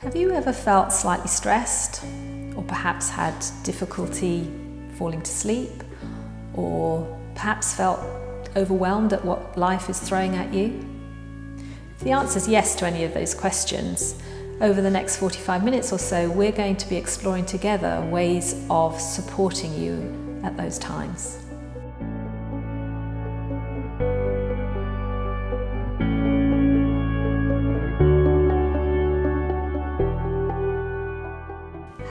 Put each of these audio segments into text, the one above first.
Have you ever felt slightly stressed, or perhaps had difficulty falling to sleep, or perhaps felt overwhelmed at what life is throwing at you? If the answer is yes to any of those questions, over the next 45 minutes or so, we're going to be exploring together ways of supporting you at those times.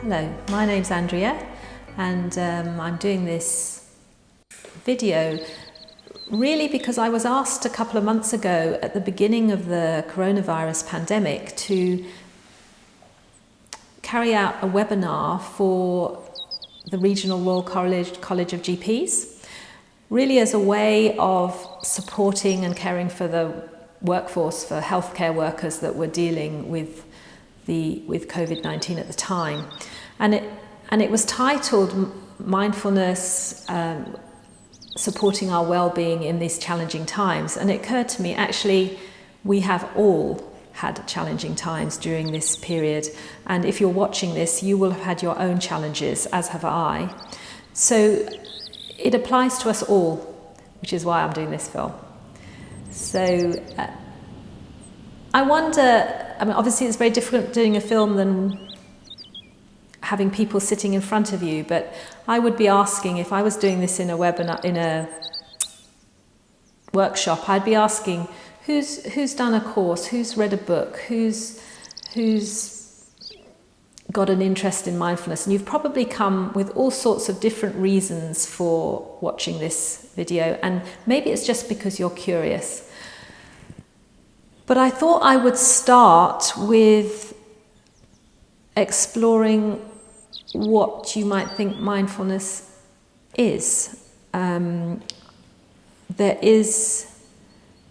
Hello, my name's Andrea, and I'm doing this video really because I was asked a couple of months ago at the beginning of the coronavirus pandemic to carry out a webinar for the Regional Royal College of GPs, really as a way of supporting and caring for the workforce, for healthcare workers that were dealing with COVID-19 at the time. And it was titled Mindfulness, Supporting Our Well-Being in These Challenging Times. And it occurred to me, actually, we have all had challenging times during this period. And if you're watching this, you will have had your own challenges, as have I. So it applies to us all, which is why I'm doing this film. So I wonder, obviously it's very different doing a film than having people sitting in front of you, but I would be asking, if I was doing this in a webinar, in a workshop, I'd be asking, who's done a course, who's read a book, who's got an interest in mindfulness? And you've probably come with all sorts of different reasons for watching this video, and maybe it's just because you're curious. But I thought I would start with exploring what you might think mindfulness is. There is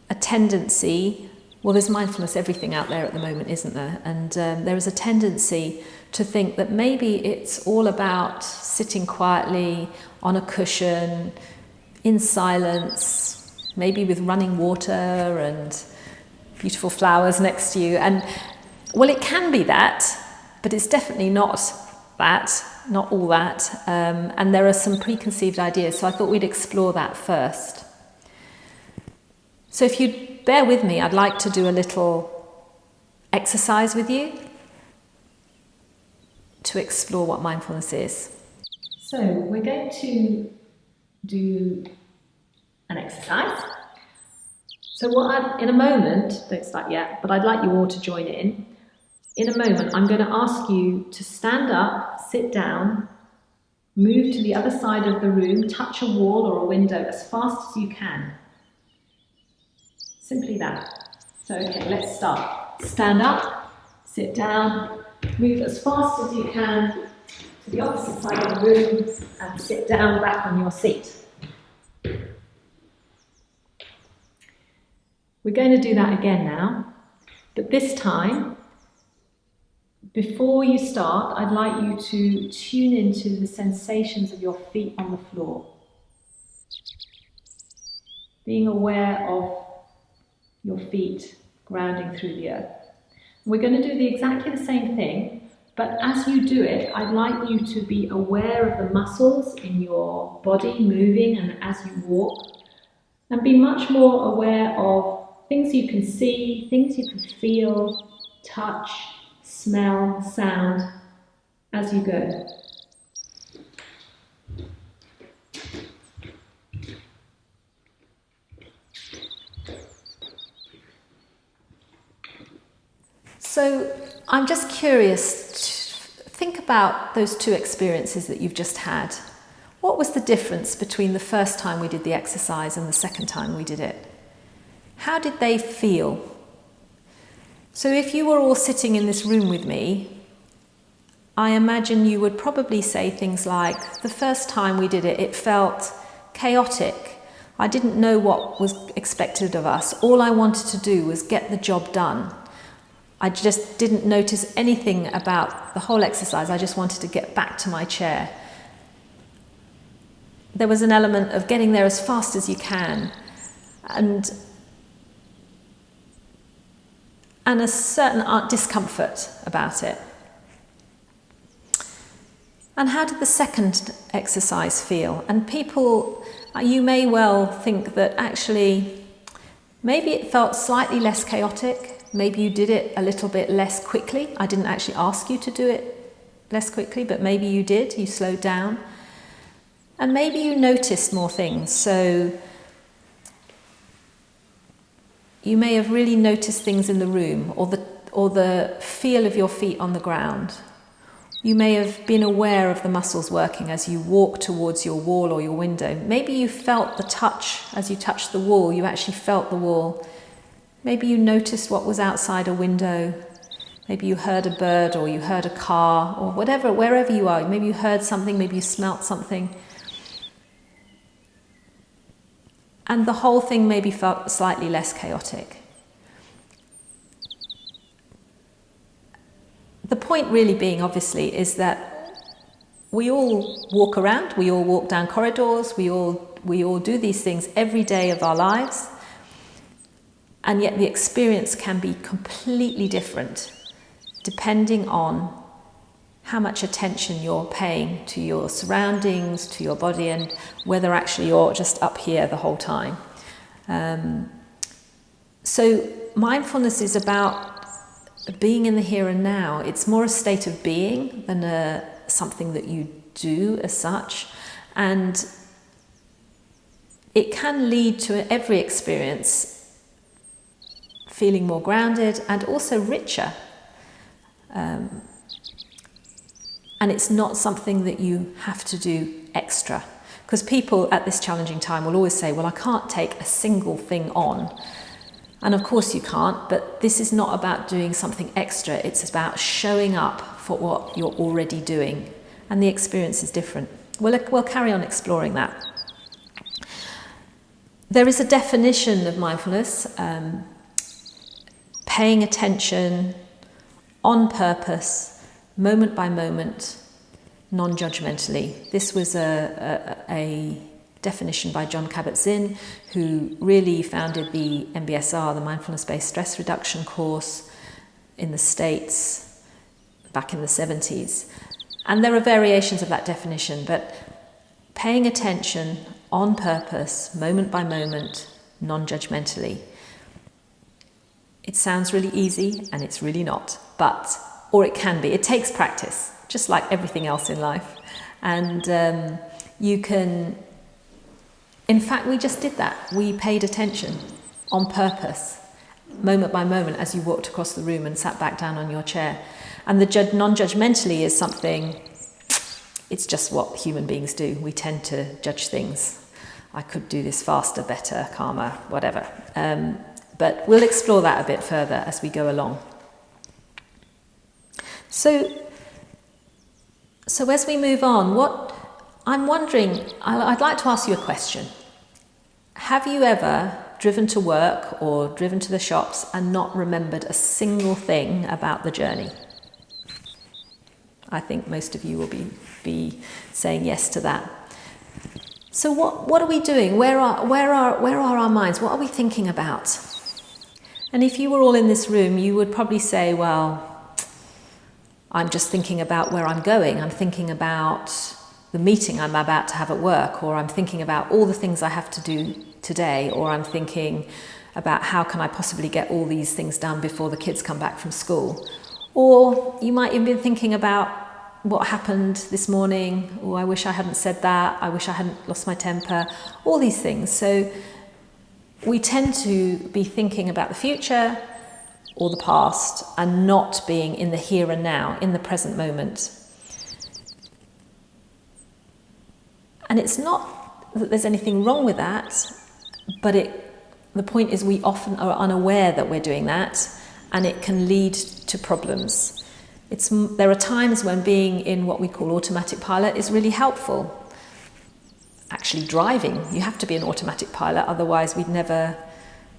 a tendency, well, there's mindfulness everything out there at the moment, isn't there? And there is a tendency to think that maybe it's all about sitting quietly on a cushion, in silence, maybe with running water and beautiful flowers next to you. And well, it can be that, but it's definitely not that, not all that. And there are some preconceived ideas, so I thought we'd explore that first. So if you'd bear with me, I'd like to do a little exercise with you to explore what mindfulness is. So we're going to do an exercise. So in a moment, don't start yet, but I'd like you all to join in. In a moment, I'm going to ask you to stand up, sit down, move to the other side of the room, touch a wall or a window as fast as you can. Simply that. So, okay, let's start. Stand up, sit down, move as fast as you can to the opposite side of the room and sit down back on your seat. We're going to do that again now, but this time, before you start, I'd like you to tune into the sensations of your feet on the floor. Being aware of your feet grounding through the earth. We're going to do exactly the same thing, but as you do it, I'd like you to be aware of the muscles in your body moving and as you walk, and be much more aware of things you can see, things you can feel, touch, smell, sound as you go. So I'm just curious, think about those two experiences that you've just had. What was the difference between the first time we did the exercise and the second time we did it? How did they feel? So if you were all sitting in this room with me, I imagine you would probably say things like, the first time we did it, it felt chaotic. I didn't know what was expected of us. All I wanted to do was get the job done. I just didn't notice anything about the whole exercise. I just wanted to get back to my chair. There was an element of getting there as fast as you can. And and a certain discomfort about it. And how did the second exercise feel? And people, you may well think that actually maybe it felt slightly less chaotic. Maybe you did it a little bit less quickly. I didn't actually ask you to do it less quickly, but maybe you did. You slowed down. And maybe you noticed more things. So you may have really noticed things in the room, or the feel of your feet on the ground. You may have been aware of the muscles working as you walk towards your wall or your window. Maybe you felt the touch as you touched the wall. You actually felt the wall. Maybe you noticed what was outside a window. Maybe you heard a bird, or you heard a car, or whatever, wherever you are. Maybe you heard something, maybe you smelt something. And the whole thing maybe felt slightly less chaotic. The point really being, obviously, is that we all walk around, we all walk down corridors, we all do these things every day of our lives, and yet the experience can be completely different depending on how much attention you're paying to your surroundings, to your body, and whether actually you're just up here the whole time. So mindfulness is about being in the here and now. It's more a state of being than something that you do as such. And it can lead to every experience feeling more grounded and also richer. And it's not something that you have to do extra. Because people at this challenging time will always say, well, I can't take a single thing on. And of course you can't, but this is not about doing something extra. It's about showing up for what you're already doing. And the experience is different. We'll carry on exploring that. There is a definition of mindfulness, paying attention on purpose, moment by moment, non-judgmentally. This was a definition by Jon Kabat-Zinn, who really founded the MBSR, the Mindfulness-Based Stress Reduction course in the States back in the 70s. And there are variations of that definition, but paying attention on purpose, moment by moment, non-judgmentally. It sounds really easy, and it's really not, or it can be. It takes practice, just like everything else in life. And you can... In fact, we just did that. We paid attention on purpose, moment by moment, as you walked across the room and sat back down on your chair. And the non-judgmentally is something, it's just what human beings do. We tend to judge things. I could do this faster, better, calmer, whatever. But we'll explore that a bit further as we go along. So as we move on, I'm wondering, I'd like to ask you a question. Have you ever driven to work or driven to the shops and not remembered a single thing about the journey? I think most of you will be saying yes to that. So what are we doing? Where are our minds? What are we thinking about? And if you were all in this room, you would probably say, well, I'm just thinking about where I'm going. I'm thinking about the meeting I'm about to have at work, or I'm thinking about all the things I have to do today, or I'm thinking about how can I possibly get all these things done before the kids come back from school. Or you might even be thinking about what happened this morning. Oh, I wish I hadn't said that. I wish I hadn't lost my temper. All these things. So we tend to be thinking about the future or the past and not being in the here and now, in the present moment. And it's not that there's anything wrong with that, but the point is we often are unaware that we're doing that, and it can lead to problems. There are times when being in what we call automatic pilot is really helpful. Actually driving, you have to be an automatic pilot, otherwise we'd never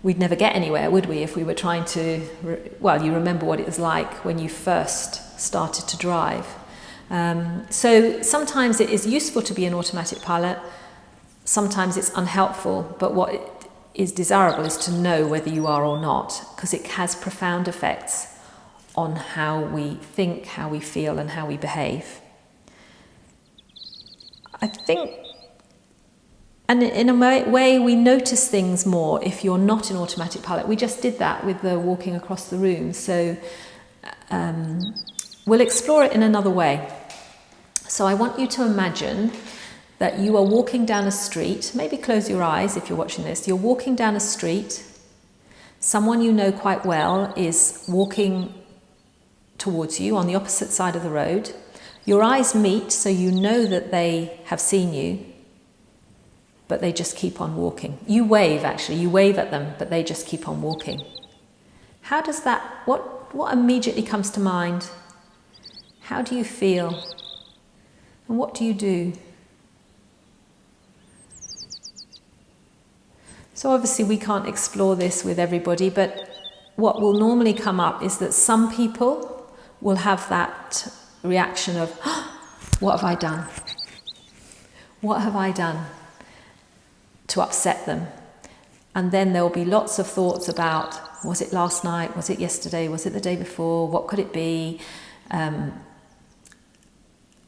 get anywhere, would we, if we were trying to... you remember what it was like when you first started to drive. So sometimes it is useful to be an automatic pilot, sometimes it's unhelpful, but what is desirable is to know whether you are or not, because it has profound effects on how we think, how we feel, and how we behave. I think, and in a way, we notice things more if you're not in automatic pilot. We just did that with the walking across the room, so we'll explore it in another way. So I want you to imagine that you are walking down a street. Maybe close your eyes if you're watching this. You're walking down a street. Someone you know quite well is walking towards you on the opposite side of the road. Your eyes meet, so you know that they have seen you, but they just keep on walking. You wave, actually. You wave at them, but they just keep on walking. How does that, what immediately comes to mind? How do you feel? And what do you do? So obviously we can't explore this with everybody, but what will normally come up is that some people will have that reaction of, oh, what have I done? What have I done to upset them? And then there will be lots of thoughts about, was it last night? Was it yesterday? Was it the day before? What could it be? And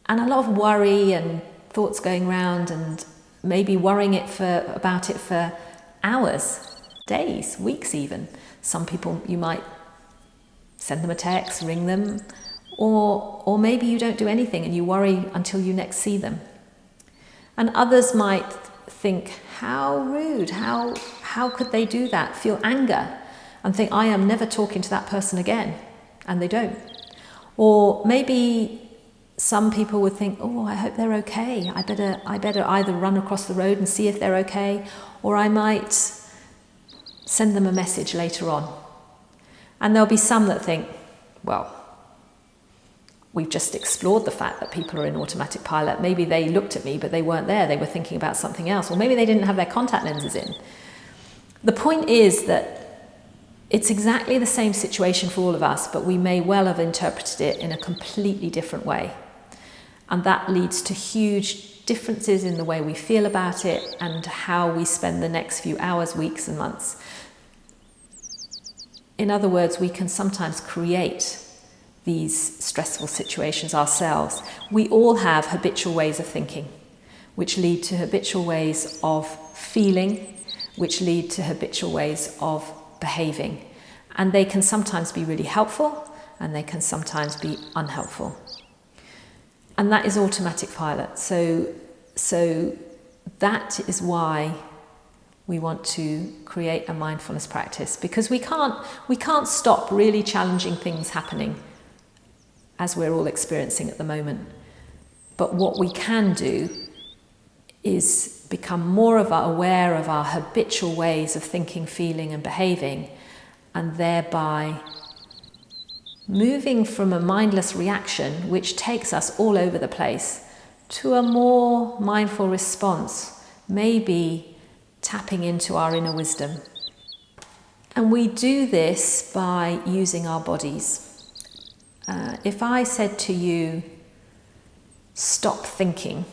a lot of worry and thoughts going around, and maybe worrying about it for hours, days, weeks even. Some people, you might send them a text, ring them, or maybe you don't do anything and you worry until you next see them. And others might think, how rude, how could they do that? Feel anger and think, I am never talking to that person again, and they don't. Or maybe some people would think, oh, I hope they're okay. I better either run across the road and see if they're okay, or I might send them a message later on. And there'll be some that think, well, we've just explored the fact that people are in automatic pilot. Maybe they looked at me, but they weren't there. They were thinking about something else. Or maybe they didn't have their contact lenses in. The point is that it's exactly the same situation for all of us, but we may well have interpreted it in a completely different way. And that leads to huge differences in the way we feel about it and how we spend the next few hours, weeks, and months. In other words, we can sometimes create these stressful situations ourselves. We all have habitual ways of thinking, which lead to habitual ways of feeling, which lead to habitual ways of behaving. And they can sometimes be really helpful, and they can sometimes be unhelpful. And that is automatic pilot. So that is why we want to create a mindfulness practice, because we can't stop really challenging things happening as we're all experiencing at the moment. But what we can do is become more aware of our habitual ways of thinking, feeling, and behaving, and thereby moving from a mindless reaction, which takes us all over the place, to a more mindful response, maybe tapping into our inner wisdom. And we do this by using our bodies. If I said to you, stop thinking,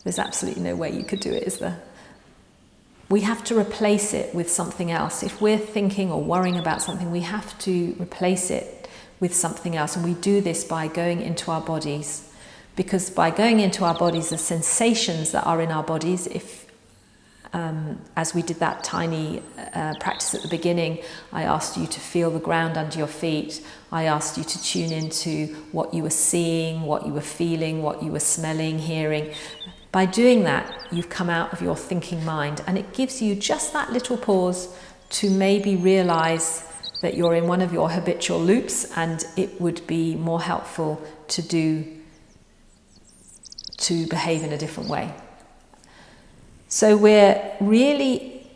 there's absolutely no way you could do it, is there? We have to replace it with something else. If we're thinking or worrying about something, we have to replace it with something else. And we do this by going into our bodies. Because by going into our bodies, the sensations that are in our bodies, as we did that tiny practice at the beginning, I asked you to feel the ground under your feet. I asked you to tune into what you were seeing, what you were feeling, what you were smelling, hearing. By doing that, you've come out of your thinking mind, and it gives you just that little pause to maybe realize that you're in one of your habitual loops, and it would be more helpful to behave in a different way. So we're really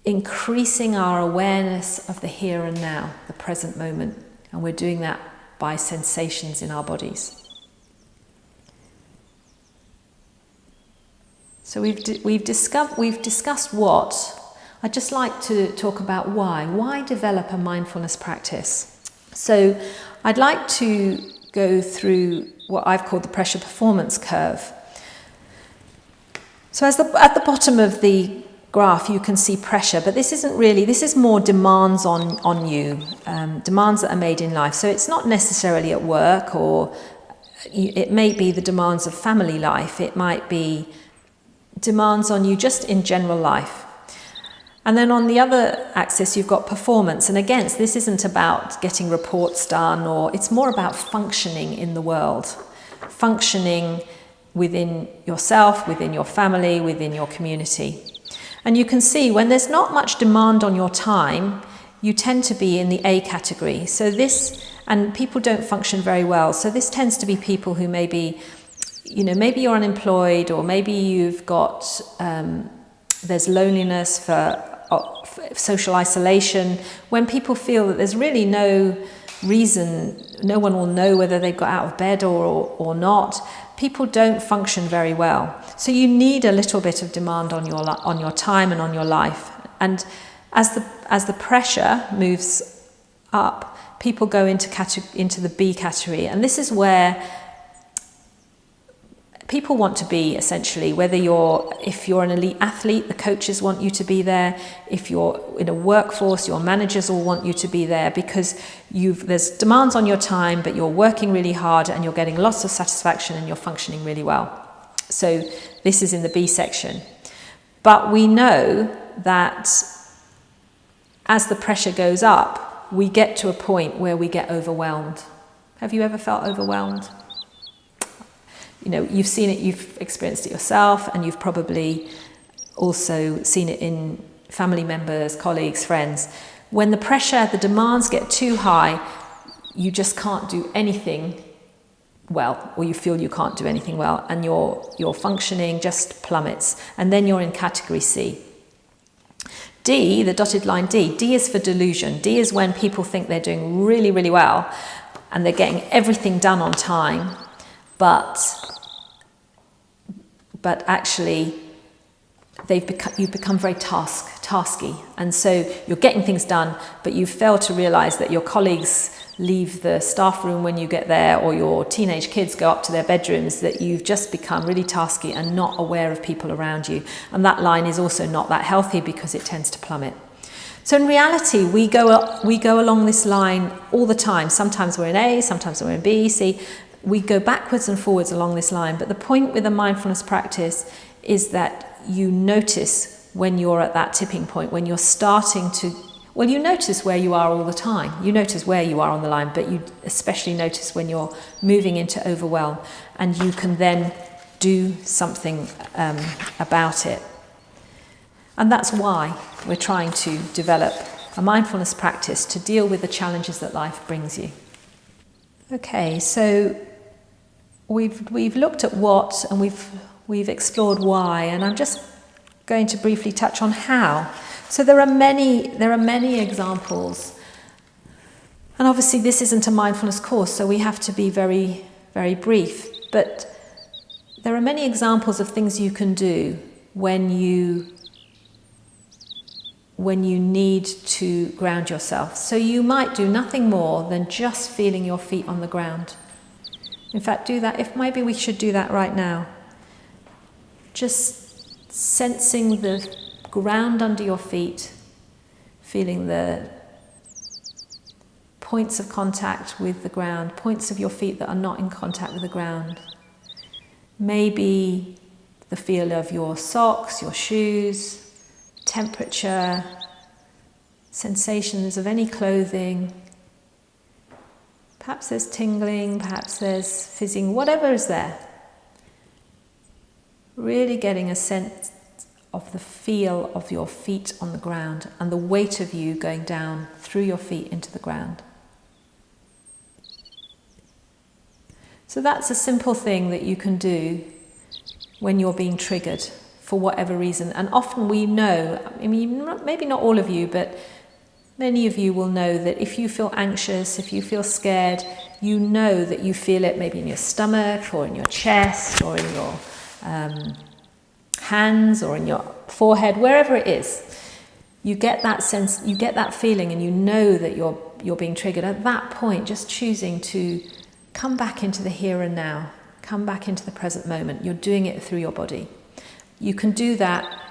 increasing our awareness of the here and now, the present moment, and we're doing that by sensations in our bodies. So we've discussed what. I'd just like to talk about why. Why develop a mindfulness practice? So I'd like to go through what I've called the pressure performance curve. So at the bottom of the graph, you can see pressure, but this is more demands on you, demands that are made in life. So it's not necessarily at work, or it may be the demands of family life. It might be demands on you just in general life. And then on the other axis, you've got performance. And again, this isn't about getting reports done, or it's more about functioning in the world, functioning within yourself, within your family, within your community. And you can see when there's not much demand on your time, you tend to be in the A category. So and people don't function very well. So this tends to be people who maybe you're unemployed, or maybe you've got, there's loneliness, for social isolation. When people feel that there's really no reason, no one will know whether they've got out of bed or not, people don't function very well. So you need a little bit of demand on your time and on your life. And as the pressure moves up, people go into the B category. And this is where people want to be, essentially, if you're an elite athlete, the coaches want you to be there. If you're in a workforce, your managers all want you to be there, because there's demands on your time, but you're working really hard and you're getting lots of satisfaction and you're functioning really well. So this is in the B section. But we know that as the pressure goes up, we get to a point where we get overwhelmed. Have you ever felt overwhelmed? You've seen it, you've experienced it yourself, and you've probably also seen it in family members, colleagues, friends. When the demands get too high, you just can't do anything well, or you feel you can't do anything well, and your functioning just plummets, and then you're in category C. D, the dotted line D is for delusion. D is when people think they're doing really, really well, and they're getting everything done on time, but actually you've become very tasky, and so you're getting things done, but you fail to realize that your colleagues leave the staff room when you get there, or your teenage kids go up to their bedrooms, that you've just become really tasky and not aware of people around you. And that line is also not that healthy, because it tends to plummet. So in reality, we go along this line all the time. Sometimes we're in A, sometimes we're in B, C. We go backwards and forwards along this line. But the point with a mindfulness practice is that you notice when you're at that tipping point, when you're starting to, you notice where you are all the time. You notice where you are on the line, but you especially notice when you're moving into overwhelm, and you can then do something about it. And that's why we're trying to develop a mindfulness practice to deal with the challenges that life brings you. Okay, so we've looked at what, and we've explored why, and I'm just going to briefly touch on how. So there are many examples, and obviously this isn't a mindfulness course, so we have to be very, very brief. But there are many examples of things you can do when you need to ground yourself. So you might do nothing more than just feeling your feet on the ground. In fact, do that. Maybe we should do that right now. Just sensing the ground under your feet, feeling the points of contact with the ground, points of your feet that are not in contact with the ground. Maybe the feel of your socks, your shoes, temperature, sensations of any clothing. Perhaps there's tingling, perhaps there's fizzing, whatever is there. Really getting a sense of the feel of your feet on the ground and the weight of you going down through your feet into the ground. So that's a simple thing that you can do when you're being triggered for whatever reason. And often we know, maybe not all of you, but many of you will know that if you feel anxious, if you feel scared, you know that you feel it maybe in your stomach or in your chest or in your hands or in your forehead, wherever it is. You get that sense, you get that feeling, and you know that you're being triggered. At that point, just choosing to come back into the here and now, come back into the present moment. You're doing it through your body. You can do that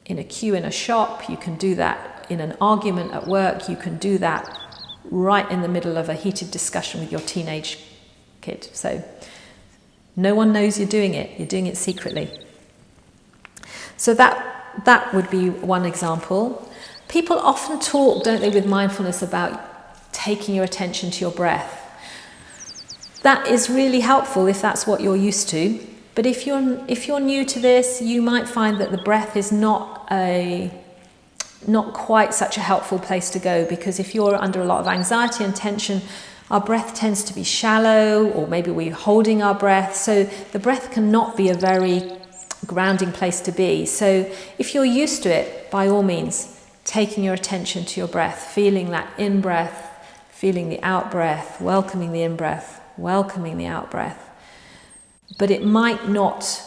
in a queue in a shop, you can do that in an argument at work, you can do that right in the middle of a heated discussion with your teenage kid. So no one knows you're doing it secretly. So that would be one example. People often talk, don't they, with mindfulness about taking your attention to your breath. That is really helpful if that's what you're used to. But if you're new to this, you might find that the breath is not quite such a helpful place to go, because if you're under a lot of anxiety and tension, our breath tends to be shallow, or maybe we're holding our breath. So the breath cannot be a very grounding place to be. So if you're used to it, by all means, taking your attention to your breath, feeling that in-breath, feeling the out-breath, welcoming the in-breath, welcoming the out-breath. But it might not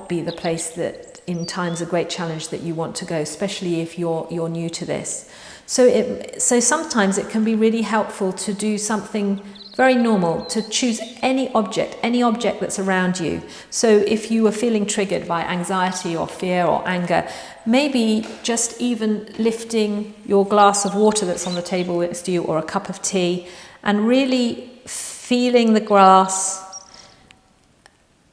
be the place that in times of great challenge that you want to go, especially if you're new to this. So sometimes it can be really helpful to do something very normal, to choose any object that's around you. So if you were feeling triggered by anxiety or fear or anger, maybe just even lifting your glass of water that's on the table next to you, or a cup of tea, and really feeling the glass,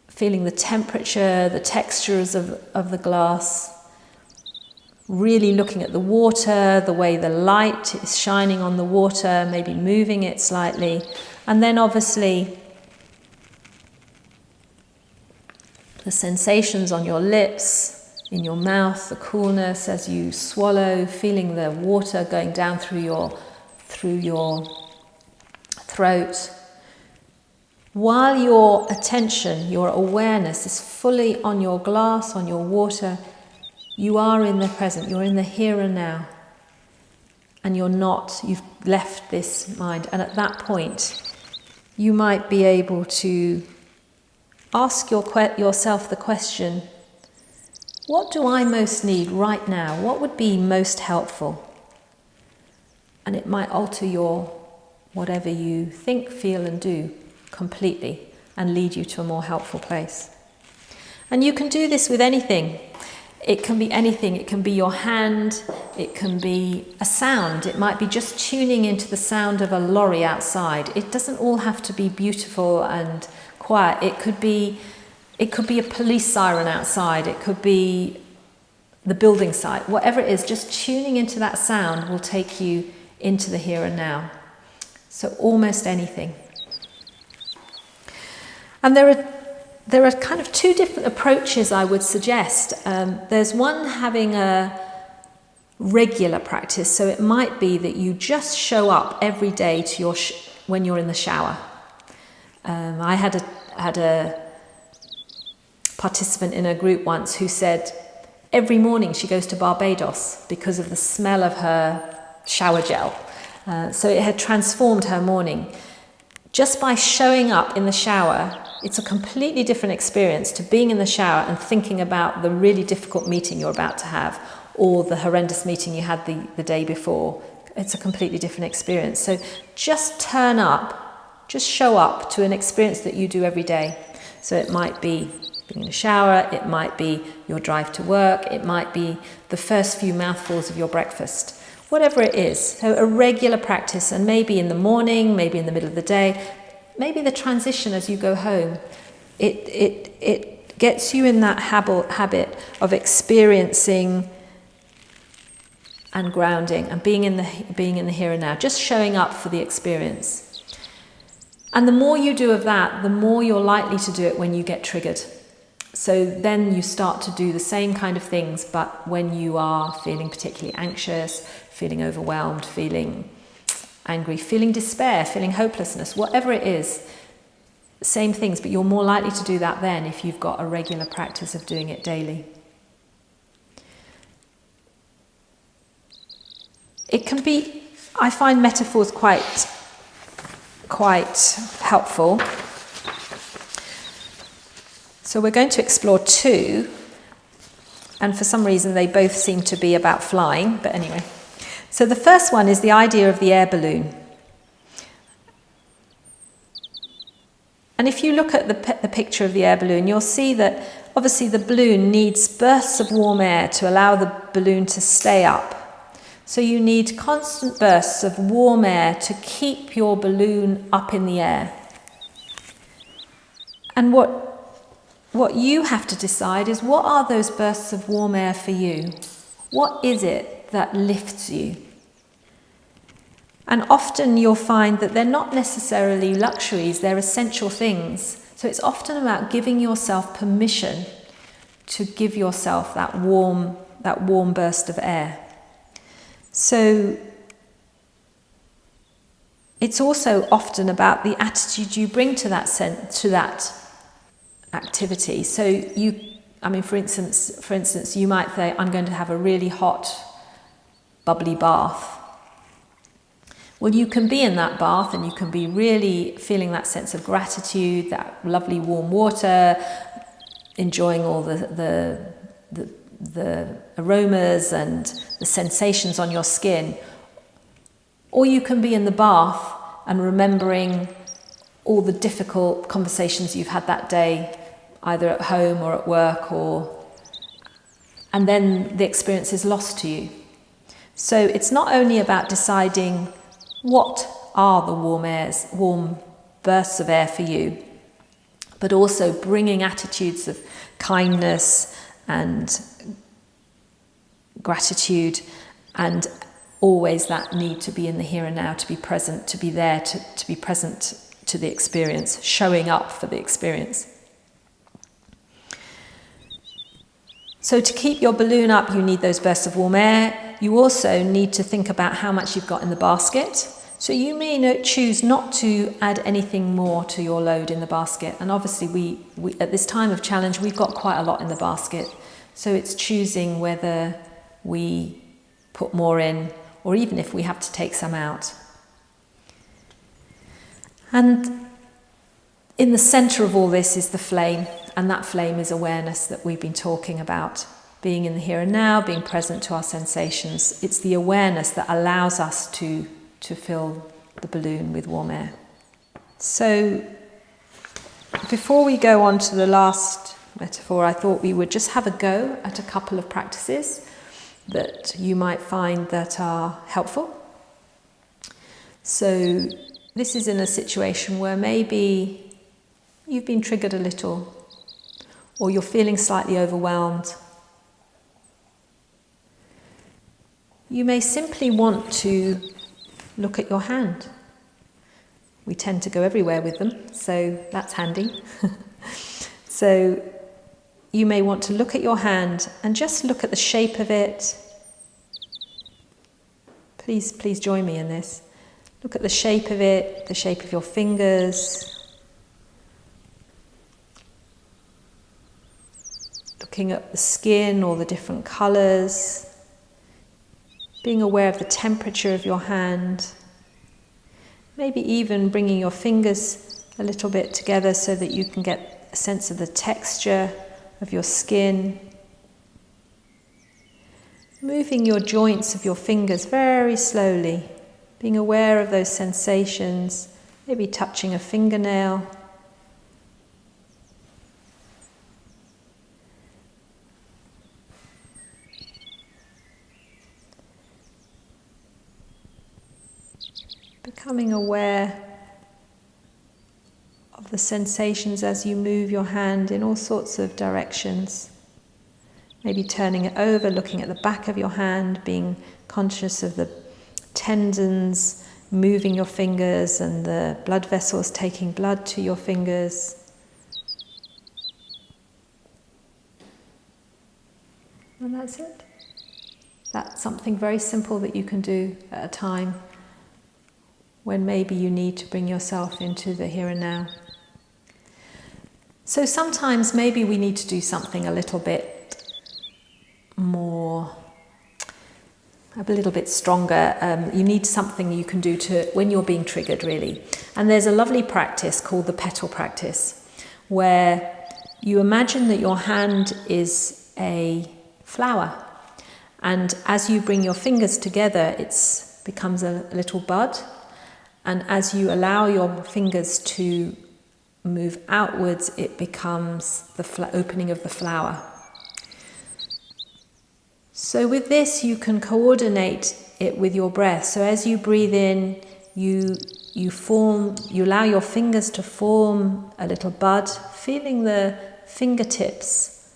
feeling the temperature, the textures of the glass, really looking at the water, the way the light is shining on the water, maybe moving it slightly. And then obviously the sensations on your lips, in your mouth, the coolness as you swallow, feeling the water going down through your throat. While your attention, your awareness is fully on your glass, on your water, you are in the present, you're in the here and now. And you've left this mind. And at that point, you might be able to ask yourself the question, what do I most need right now? What would be most helpful? And it might alter your whatever you think, feel and do completely, and lead you to a more helpful place. And you can do this with anything. It can be anything. It can be your hand, it can be a sound. It might be just tuning into the sound of a lorry outside. It doesn't all have to be beautiful and quiet. It could be a police siren outside. It could be the building site. Whatever it is, just tuning into that sound will take you into the here and now. So almost anything. And there are kind of two different approaches I would suggest. There's one having a regular practice. So it might be that you just show up every day to when you're in the shower. I had a participant in a group once who said every morning she goes to Barbados because of the smell of her shower gel. So it had transformed her morning. Just by showing up in the shower, it's a completely different experience to being in the shower and thinking about the really difficult meeting you're about to have, or the horrendous meeting you had the day before. It's a completely different experience. So just turn up, just show up to an experience that you do every day. So it might be being in a shower, it might be your drive to work, it might be the first few mouthfuls of your breakfast. Whatever it is, so a regular practice, and maybe in the morning, maybe in the middle of the day, maybe the transition as you go home. It gets you in that habit of experiencing and grounding and being in the here and now, just showing up for the experience. And the more you do of that, the more you're likely to do it when you get triggered. So then you start to do the same kind of things, but when you are feeling particularly anxious, feeling overwhelmed, feeling angry, feeling despair, feeling hopelessness, whatever it is, same things, but you're more likely to do that then if you've got a regular practice of doing it daily. It can be, I find metaphors quite helpful. So we're going to explore two, and for some reason they both seem to be about flying, but anyway. So the first one is the idea of the air balloon. And if you look at the picture of the air balloon, you'll see that obviously the balloon needs bursts of warm air to allow the balloon to stay up. So you need constant bursts of warm air to keep your balloon up in the air. And what you have to decide is, what are those bursts of warm air for you? What is it that lifts you? And often you'll find that they're not necessarily luxuries, they're essential things. So it's often about giving yourself permission to give yourself that warm burst of air. So it's also often about the attitude you bring to that activity. So for instance, you might say, I'm going to have a really hot, bubbly bath. Well, you can be in that bath and you can be really feeling that sense of gratitude, that lovely warm water, enjoying all the aromas and the sensations on your skin. Or you can be in the bath and remembering all the difficult conversations you've had that day, either at home or at work, and then the experience is lost to you. So it's not only about deciding what are the warm bursts of air for you, but also bringing attitudes of kindness and gratitude, and always that need to be in the here and now, to be present, to be there, to be present to the experience, showing up for the experience. So to keep your balloon up, you need those bursts of warm air. You also need to think about how much you've got in the basket. So you may choose not to add anything more to your load in the basket. And obviously we at this time of challenge, we've got quite a lot in the basket. So it's choosing whether we put more in, or even if we have to take some out. And in the centre of all this is the flame, and that flame is awareness that we've been talking about. Being in the here and now, being present to our sensations. It's the awareness that allows us to fill the balloon with warm air. So before we go on to the last metaphor, I thought we would just have a go at a couple of practices that you might find that are helpful. So this is in a situation where maybe you've been triggered a little, or you're feeling slightly overwhelmed. You may simply want to look at your hand. We tend to go everywhere with them, so that's handy. So you may want to look at your hand and just look at the shape of it. Please join me in this. Look at the shape of it, the shape of your fingers. Looking at the skin or the different colours. Being aware of the temperature of your hand. Maybe even bringing your fingers a little bit together so that you can get a sense of the texture of your skin. Moving your joints of your fingers very slowly. Being aware of those sensations. Maybe touching a fingernail. Becoming aware of the sensations as you move your hand in all sorts of directions. Maybe turning it over, looking at the back of your hand, being conscious of the tendons moving your fingers and the blood vessels taking blood to your fingers. And that's it. That's something very simple that you can do at a time when maybe you need to bring yourself into the here and now. So sometimes maybe we need to do something a little bit more, a little bit stronger. You need something you can do when you're being triggered, really. And there's a lovely practice called the petal practice, where you imagine that your hand is a flower. And as you bring your fingers together, it becomes a little bud. And as you allow your fingers to move outwards, it becomes the opening of the flower. So with this, you can coordinate it with your breath. So as you breathe in, you allow your fingers to form a little bud, feeling the fingertips.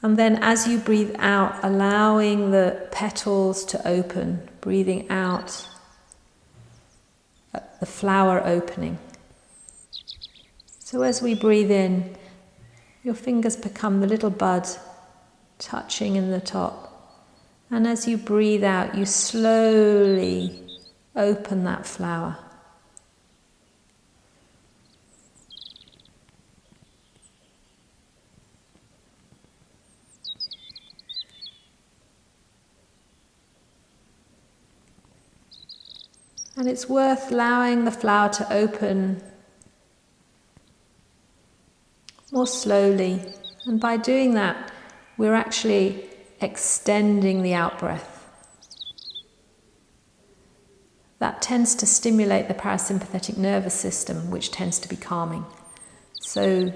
And then as you breathe out, allowing the petals to open, breathing out, the flower opening. So as we breathe in, your fingers become the little bud touching in the top. And as you breathe out, you slowly open that flower. And it's worth allowing the flower to open more slowly. And by doing that, we're actually extending the out-breath. That tends to stimulate the parasympathetic nervous system, which tends to be calming. So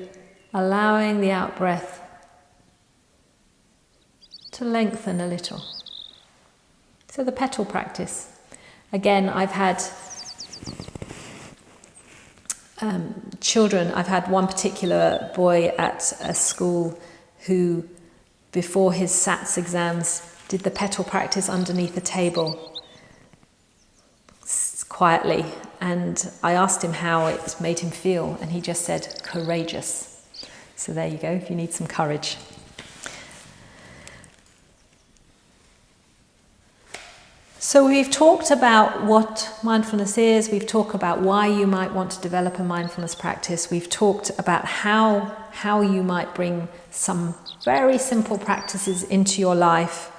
allowing the out-breath to lengthen a little. So the petal practice. Again, I've had children. I've had one particular boy at a school who, before his SATs exams, did the petal practice underneath a table quietly. And I asked him how it made him feel, and he just said, courageous. So there you go, if you need some courage. So we've talked about what mindfulness is, we've talked about why you might want to develop a mindfulness practice, we've talked about how you might bring some very simple practices into your life.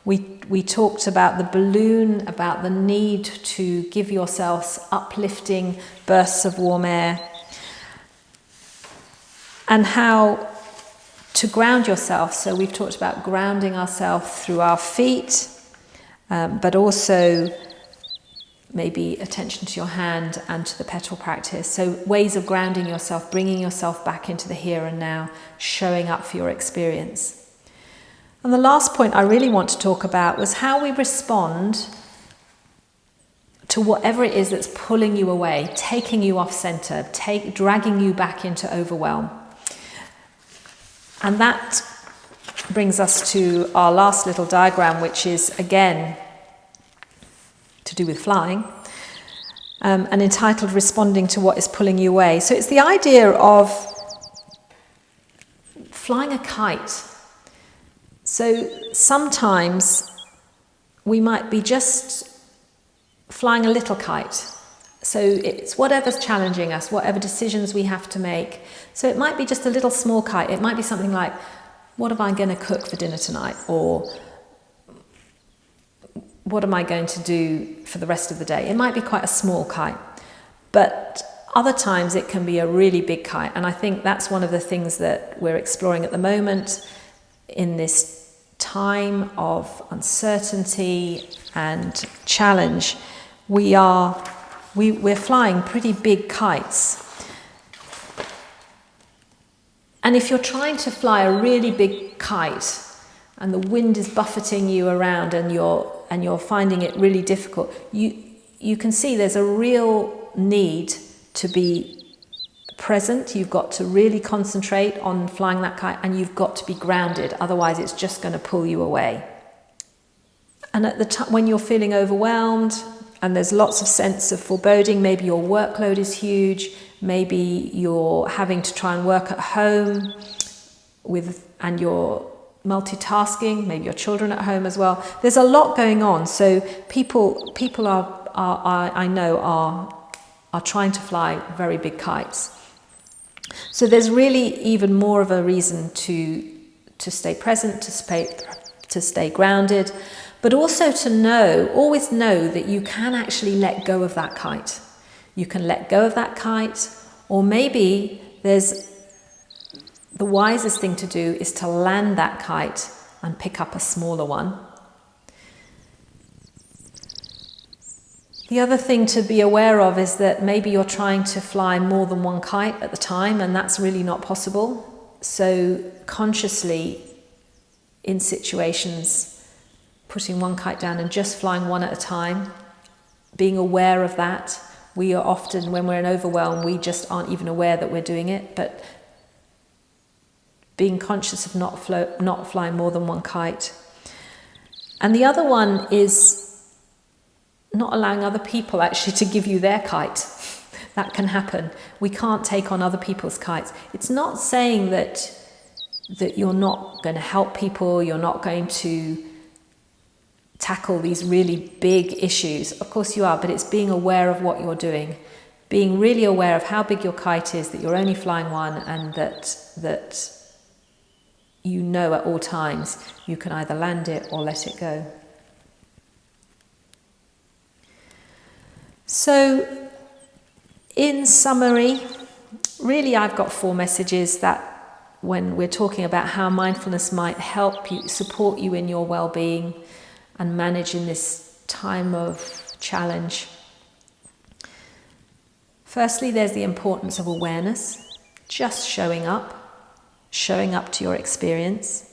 We talked about the balloon, about the need to give yourselves uplifting bursts of warm air, and how to ground yourself. So we've talked about grounding ourselves through our feet, but also maybe attention to your hand and to the petal practice. So ways of grounding yourself, bringing yourself back into the here and now, showing up for your experience. And the last point I really want to talk about was how we respond to whatever it is that's pulling you away, taking you off center, dragging you back into overwhelm. And that brings us to our last little diagram, which is, again, to do with flying, and entitled Responding to What is Pulling You Away. So it's the idea of flying a kite. So sometimes we might be just flying a little kite. So it's whatever's challenging us, whatever decisions we have to make. So it might be just a little small kite. It might be something like, what am I going to cook for dinner tonight? Or what am I going to do for the rest of the day? It might be quite a small kite. But other times it can be a really big kite. And I think that's one of the things that we're exploring at the moment in this time of uncertainty and challenge. We're flying pretty big kites. And if you're trying to fly a really big kite and the wind is buffeting you around and you're finding it really difficult, you can see there's a real need to be present. You've got to really concentrate on flying that kite, and you've got to be grounded, otherwise it's just going to pull you away. And at the time when you're feeling overwhelmed and there's lots of sense of foreboding, maybe your workload is huge, maybe you're having to try and work at home and you're multitasking, maybe your children at home as well. There's a lot going on. So people I know are trying to fly very big kites. So there's really even more of a reason to stay present, to stay grounded, but also to always know that you can actually let go of that kite. You can let go of that kite, or maybe the wisest thing to do is to land that kite and pick up a smaller one. The other thing to be aware of is that maybe you're trying to fly more than one kite at the time, and that's really not possible. So consciously, in situations, putting one kite down and just flying one at a time, being aware of that. We are often, when we're in overwhelm, we just aren't even aware that we're doing it, but being conscious of not flying more than one kite. And the other one is not allowing other people actually to give you their kite. That can happen. We can't take on other people's kites. It's not saying that you're not going to help people, you're not going to tackle these really big issues. Of course you are, but it's being aware of what you're doing. Being really aware of how big your kite is, that you're only flying one, and that you know at all times you can either land it or let it go. So, in summary, really I've got 4 messages that when we're talking about how mindfulness might help you, support you in your well-being and manage in this time of challenge. Firstly, there's the importance of awareness, just showing up to your experience.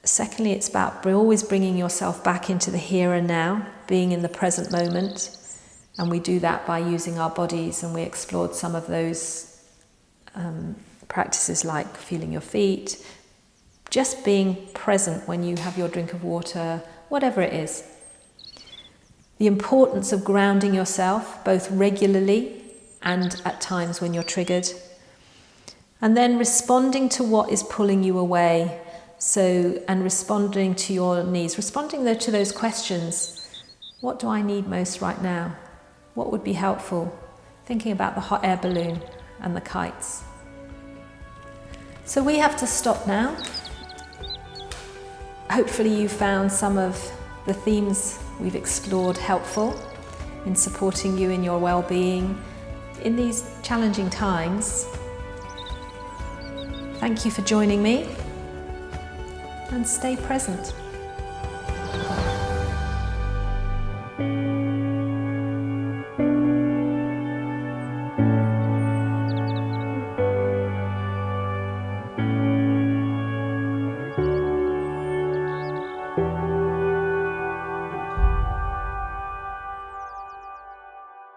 Secondly, it's about always bringing yourself back into the here and now, being in the present moment. And we do that by using our bodies, and we explored some of those practices like feeling your feet, just being present when you have your drink of water, whatever it is. The importance of grounding yourself, both regularly and at times when you're triggered. And then responding to what is pulling you away. And responding to your needs, responding to those questions. What do I need most right now? What would be helpful? Thinking about the hot air balloon and the kites. So we have to stop now. Hopefully you found some of the themes we've explored helpful in supporting you in your well-being in these challenging times. Thank you for joining me. And stay present.